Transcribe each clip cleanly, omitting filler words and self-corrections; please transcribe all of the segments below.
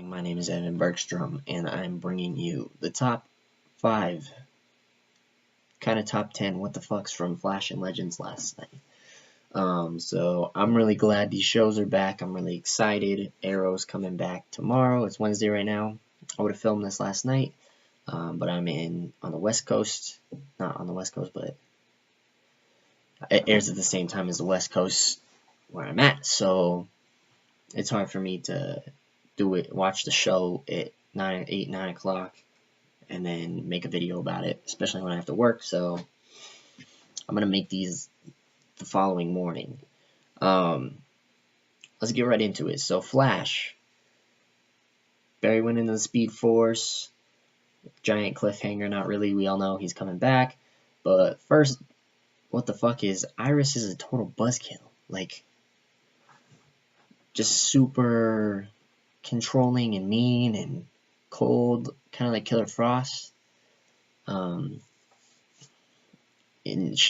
My name is Evan Bergstrom, and I'm bringing you the top 5, kind of top 10 what the fucks from Flash and Legends last night. So I'm really glad these shows are back. I'm really excited. Arrow's coming back tomorrow. It's Wednesday right now. I would have filmed this last night, but I'm on the West Coast. Not on the West Coast, but it airs at the same time as the West Coast where I'm at. So it's hard for me to watch the show at 9 o'clock, and then make a video about it, especially when I have to work. So I'm gonna make these the following morning. Let's get right into it. So Flash, Barry went into the Speed Force, giant cliffhanger. Not really. We all know he's coming back. But first, what the fuck is Iris is a total buzzkill. Like, just super controlling and mean and cold, kind of like Killer Frost. And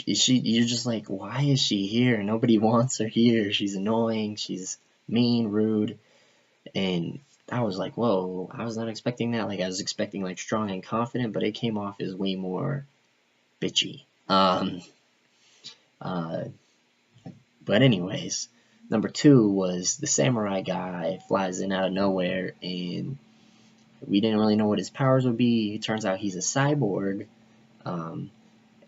you're just like, why is she here? Nobody wants her here. She's annoying. She's mean, rude, and I was like, whoa, I was not expecting that. Like, I was expecting like strong and confident, but it came off as way more bitchy. But anyways, number 2 was the samurai guy flies in out of nowhere, and we didn't really know what his powers would be. It turns out he's a cyborg,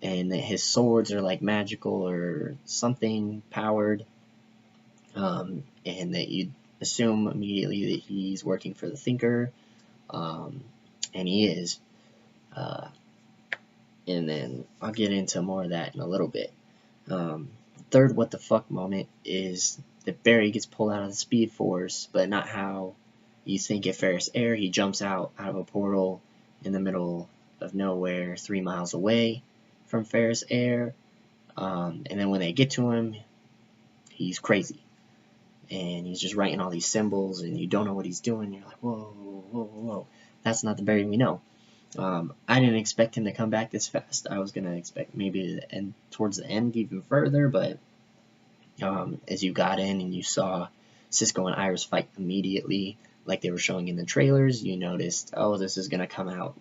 and that his swords are like magical or something powered, and that you'd assume immediately that he's working for the Thinker, and he is. And then I'll get into more of that in a little bit. Third what the fuck moment is that Barry gets pulled out of the Speed Force, but not how you think at Ferris Air. He jumps out of a portal in the middle of nowhere 3 miles away from Ferris Air, and then when they get to him, he's crazy, and he's just writing all these symbols, and you don't know what he's doing. You're like, whoa, whoa, whoa, that's not the Barry we know. I didn't expect him to come back this fast. I was gonna expect maybe to end towards the end even further, but as you got in and you saw Cisco and Iris fight immediately, like they were showing in the trailers, you noticed, oh, this is gonna come out.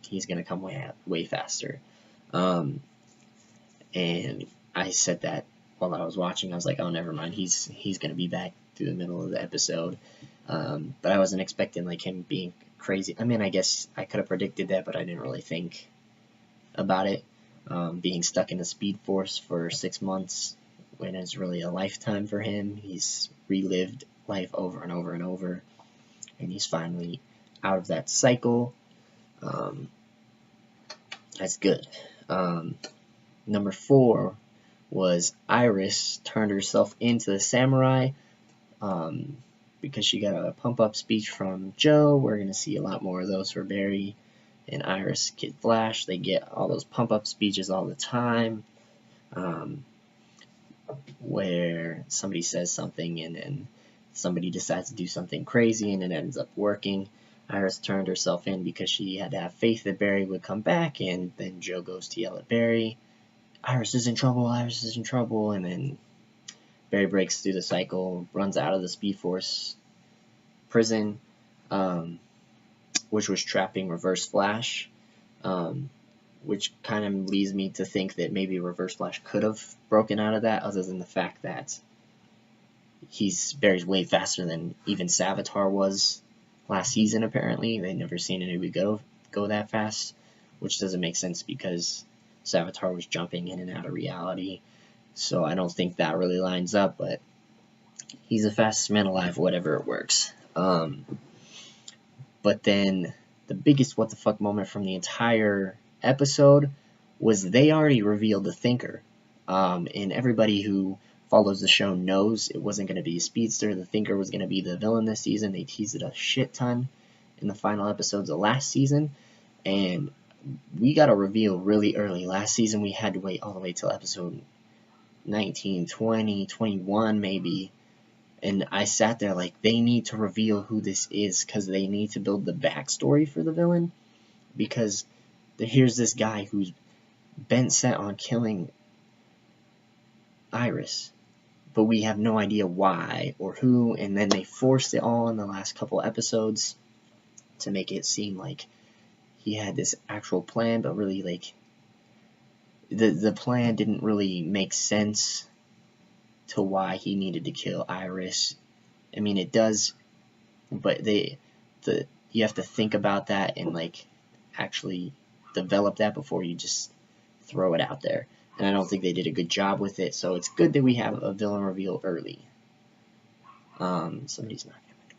He's gonna come way faster. And I said that while I was watching. I was like, oh, never mind. He's gonna be back through the middle of the episode. But I wasn't expecting like him being crazy. I mean, I guess I could have predicted that, but I didn't really think about it. Being stuck in the Speed Force for 6 months when it's really a lifetime for him. He's relived life over and over and over, and he's finally out of that cycle. That's good. Number 4 was Iris turned herself into the samurai, because she got a pump-up speech from Joe. We're going to see a lot more of those for Barry and Iris Kid Flash. They get all those pump-up speeches all the time, where somebody says something and then somebody decides to do something crazy and it ends up working. Iris turned herself in because she had to have faith that Barry would come back, and then Joe goes to yell at Barry, Iris is in trouble, Iris is in trouble, and then Barry breaks through the cycle, runs out of the Speed Force prison, which was trapping Reverse Flash, which kind of leads me to think that maybe Reverse Flash could have broken out of that, other than the fact that Barry's way faster than even Savitar was last season. Apparently, they'd never seen anybody go that fast, which doesn't make sense because Savitar was jumping in and out of reality. So I don't think that really lines up, but he's the fastest man alive, whatever it works. But then the biggest what the fuck moment from the entire episode was they already revealed the Thinker. And everybody who follows the show knows it wasn't going to be a speedster. The Thinker was going to be the villain this season. They teased it a shit ton in the final episodes of last season, and we got a reveal really early. Last season we had to wait all the way till episode 19, 20, 21 maybe, and I sat there like, they need to reveal who this is, because they need to build the backstory for the villain, because here's this guy who's bent set on killing Iris, but we have no idea why or who, and then they forced it all in the last couple episodes, to make it seem like he had this actual plan, but really like the plan didn't really make sense to why he needed to kill Iris. I mean, it does, but you have to think about that and like actually develop that before you just throw it out there. And I don't think they did a good job with it, so it's good that we have a villain reveal early. Somebody's knocking at my door.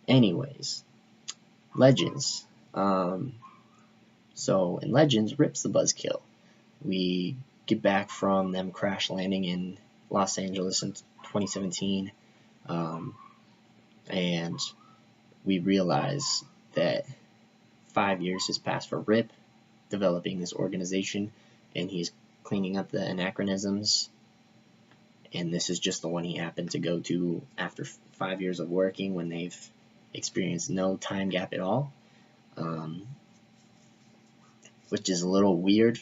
Anyways, Legends. So in Legends, Rip's the buzzkill. We get back from them crash landing in Los Angeles in 2017, and we realize that 5 years has passed for Rip developing this organization, and he's cleaning up the anachronisms, and this is just the one he happened to go to after 5 years of working when they've experienced no time gap at all, which is a little weird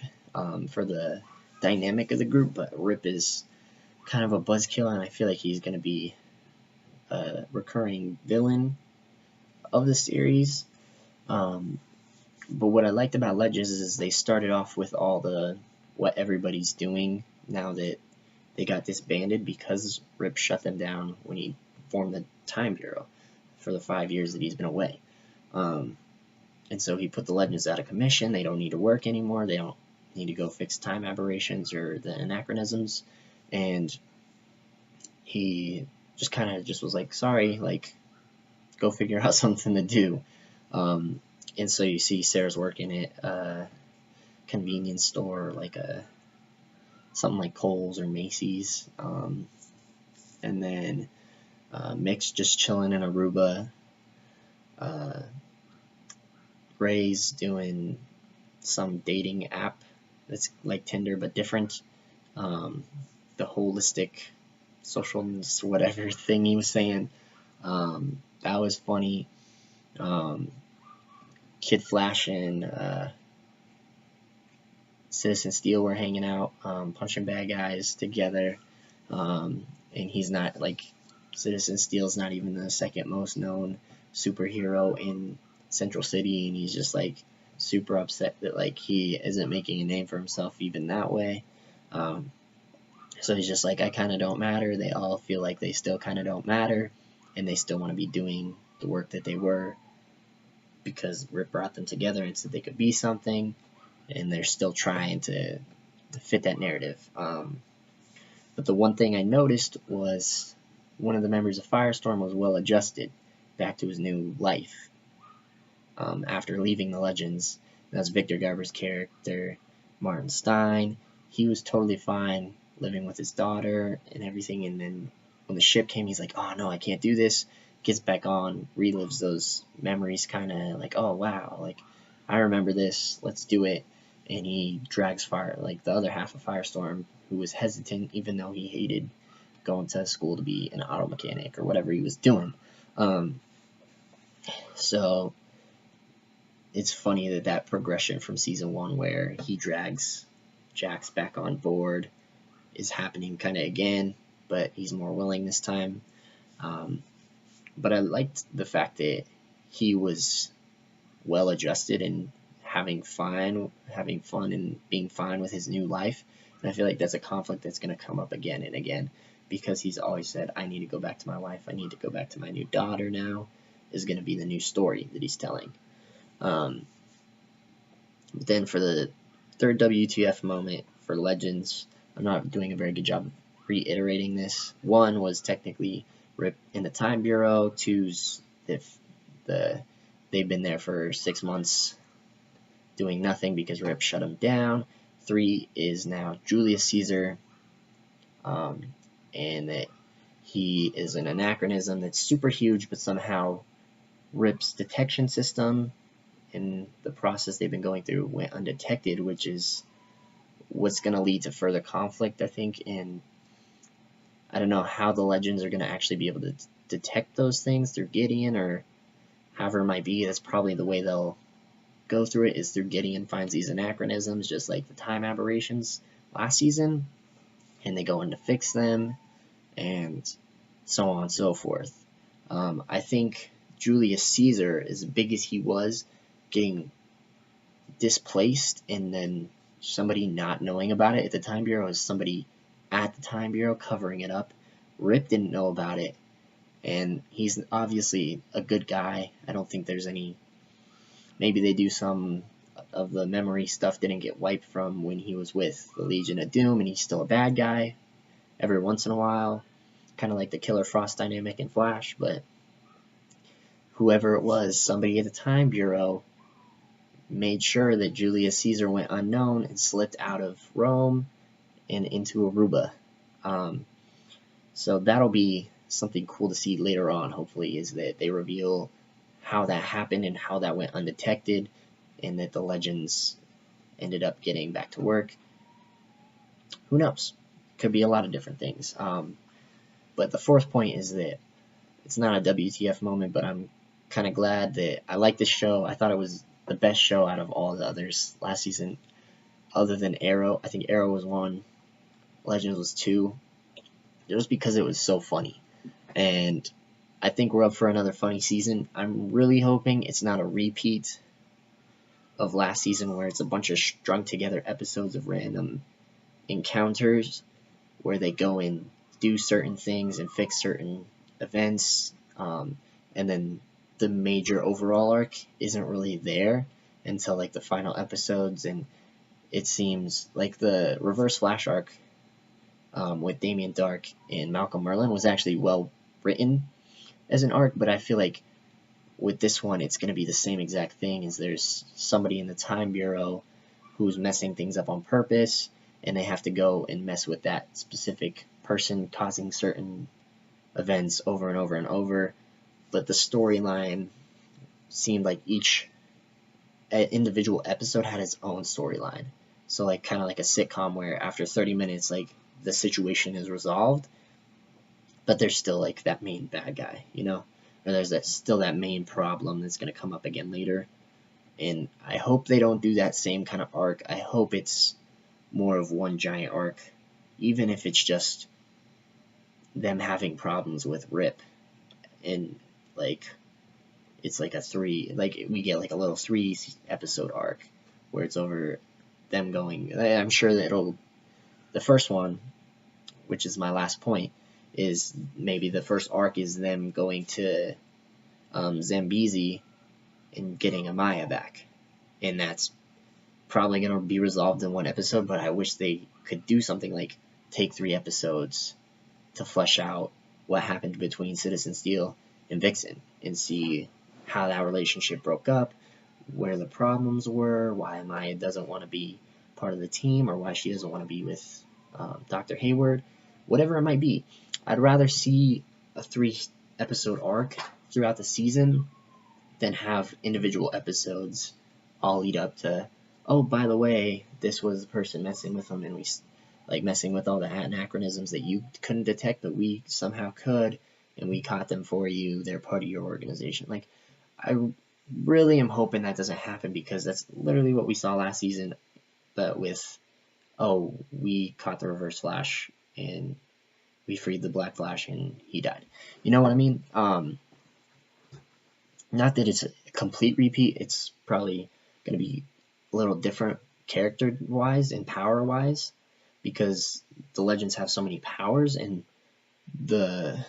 for the dynamic of the group, but Rip is kind of a buzzkill, and I feel like he's going to be a recurring villain of the series. But what I liked about Legends is they started off with all the what everybody's doing now that they got disbanded because Rip shut them down when he formed the Time Bureau for the 5 years that he's been away. And so he put the Legends out of commission. They don't need to work anymore. They don't need to go fix time aberrations or the anachronisms. And he just kind of just was like, sorry, like, go figure out something to do. And so you see Sarah's working at a convenience store, like something like Kohl's or Macy's. And then Mick's just chilling in Aruba. Ray's doing some dating app that's like Tinder but different. The holistic social whatever thing he was saying. That was funny. Kid Flash and Citizen Steel were hanging out, punching bad guys together. And he's not like Citizen Steel's not even the second most known superhero in Central City, and he's just like super upset that like he isn't making a name for himself even that way. So he's just like, I kind of don't matter. They all feel like they still kind of don't matter, and they still want to be doing the work that they were because Rip brought them together and said they could be something, and they're still trying to fit that narrative. But the one thing I noticed was one of the members of Firestorm was well adjusted back to his new life after leaving the Legends. That's Victor Garber's character, Martin Stein. He was totally fine living with his daughter and everything, and then when the ship came, he's like, oh no, I can't do this. Gets back on, relives those memories, kind of like, oh wow, like I remember this, let's do it. And he drags the other half of Firestorm, who was hesitant even though he hated going to school to be an auto mechanic or whatever he was doing. So it's funny that progression from season 1 where he drags Jax back on board is happening kind of again, but he's more willing this time. But I liked the fact that he was well adjusted and having fun and being fine with his new life. And I feel like that's a conflict that's going to come up again and again, because he's always said, I need to go back to my wife, I need to go back to my new daughter now, is going to be the new story that he's telling. But then for the third WTF moment for Legends, I'm not doing a very good job of reiterating this. 1 was technically Rip in the Time Bureau. 2's they've been there for 6 months doing nothing because Rip shut him down. 3 is now Julius Caesar, and that he is an anachronism that's super huge, but somehow Rip's detection system and the process they've been going through went undetected, which is what's going to lead to further conflict, I think. And I don't know how the Legends are going to actually be able to detect those things through Gideon or however it might be. That's probably the way they'll go through it, is through Gideon finds these anachronisms, just like the time aberrations last season, and they go in to fix them, and so on and so forth. I think Julius Caesar, as big as he was, getting displaced and then somebody not knowing about it at the Time Bureau is somebody at the Time Bureau covering it up. Rip didn't know about it, and he's obviously a good guy. I don't think there's any. Maybe they do some of the memory stuff didn't get wiped from when he was with the Legion of Doom, and he's still a bad guy every once in a while, kind of like the Killer Frost dynamic in Flash. But whoever it was, somebody at the Time Bureau made sure that Julius Caesar went unknown and slipped out of Rome and into Aruba. So that'll be something cool to see later on, hopefully, is that they reveal how that happened and how that went undetected, and that the Legends ended up getting back to work. Who knows? Could be a lot of different things. But the fourth point is that it's not a WTF moment, but I'm kind of glad that I like this show. I thought it was the best show out of all the others last season, other than Arrow. I think Arrow was 1, Legends was 2, just because it was so funny. And I think we're up for another funny season. I'm really hoping it's not a repeat of last season where it's a bunch of strung together episodes of random encounters where they go and do certain things and fix certain events, and then the major overall arc isn't really there until like the final episodes. And it seems like the Reverse Flash arc with Damien Dark and Malcolm Merlyn was actually well written as an arc, but I feel like with this one it's going to be the same exact thing. Is there's somebody in the Time Bureau who's messing things up on purpose, and they have to go and mess with that specific person causing certain events over and over and over. But the storyline seemed like each individual episode had its own storyline. So like kind of like a sitcom where after 30 minutes like the situation is resolved, but there's still like that main bad guy, you know? Or there's still that main problem that's going to come up again later. And I hope they don't do that same kind of arc. I hope it's more of one giant arc, even if it's just them having problems with Rip. And like it's like we get like a little 3 episode arc where it's over them going. I'm sure that the first one, which is my last point, is maybe the first arc is them going to Zambezi and getting Amaya back, and that's probably going to be resolved in 1 episode. But I wish they could do something like take 3 episodes to flesh out what happened between Citizen Steel and Vixen and see how that relationship broke up, where the problems were, why Amaya doesn't want to be part of the team, or why she doesn't want to be with Dr. Hayward, whatever it might be. I'd rather see a 3 episode arc throughout the season than have individual episodes all lead up to, oh, by the way, this was the person messing with them, and we like messing with all the anachronisms that you couldn't detect, but we somehow could, and we caught them for you. They're part of your organization. Like, I really am hoping that doesn't happen, because that's literally what we saw last season, but with, oh, we caught the Reverse Flash and we freed the Black Flash and he died. You know what I mean? Not that it's a complete repeat. It's probably going to be a little different character-wise and power-wise, because the Legends have so many powers, and the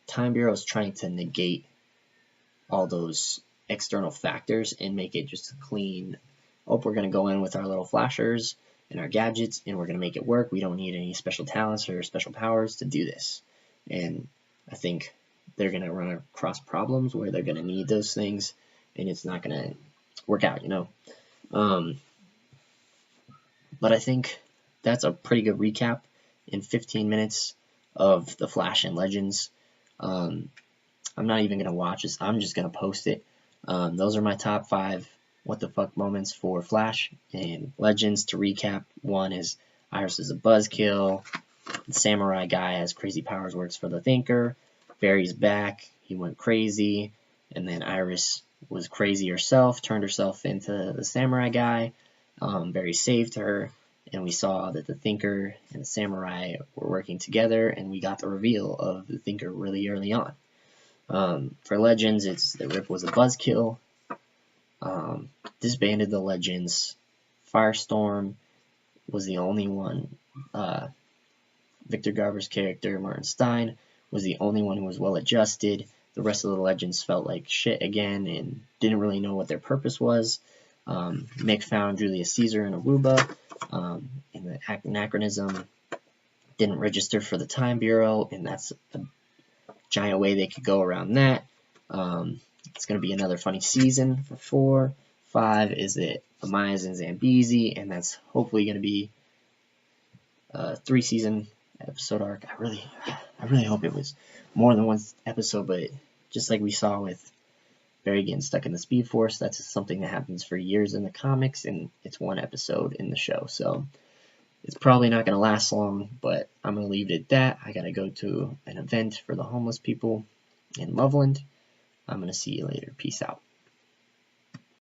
Time Bureau is trying to negate all those external factors and make it just a clean, oh, we're going to go in with our little flashers and our gadgets, and we're going to make it work. We don't need any special talents or special powers to do this. And I think they're going to run across problems where they're going to need those things, and it's not going to work out, you know. But I think that's a pretty good recap in 15 minutes of The Flash and Legends. I'm not even going to watch this. I'm just going to post it. Those are my top 5 what the fuck moments for Flash and Legends. To recap, 1 is Iris is a buzzkill. The samurai guy has crazy powers, works for the Thinker. Barry's back. He went crazy. And then Iris was crazy herself, turned herself into the samurai guy. Barry saved her. And we saw that the Thinker and the samurai were working together, and we got the reveal of the Thinker really early on. For Legends, it's that Rip was a buzzkill. Disbanded the Legends. Firestorm was the only one. Victor Garber's character, Martin Stein, was the only one who was well adjusted. The rest of the Legends felt like shit again and didn't really know what their purpose was. Mick found Julius Caesar in Aruba, and the anachronism didn't register for the Time Bureau, and that's a giant way they could go around that. It's going to be another funny season for 4. 5 is it Mayas and Zambezi, and that's hopefully going to be a 3-season episode arc. I really hope it was more than one episode, but just like we saw with Barry getting stuck in the Speed Force, that's something that happens for years in the comics, and it's one episode in the show. So it's probably not going to last long, but I'm going to leave it at that. I got to go to an event for the homeless people in Loveland. I'm going to see you later. Peace out.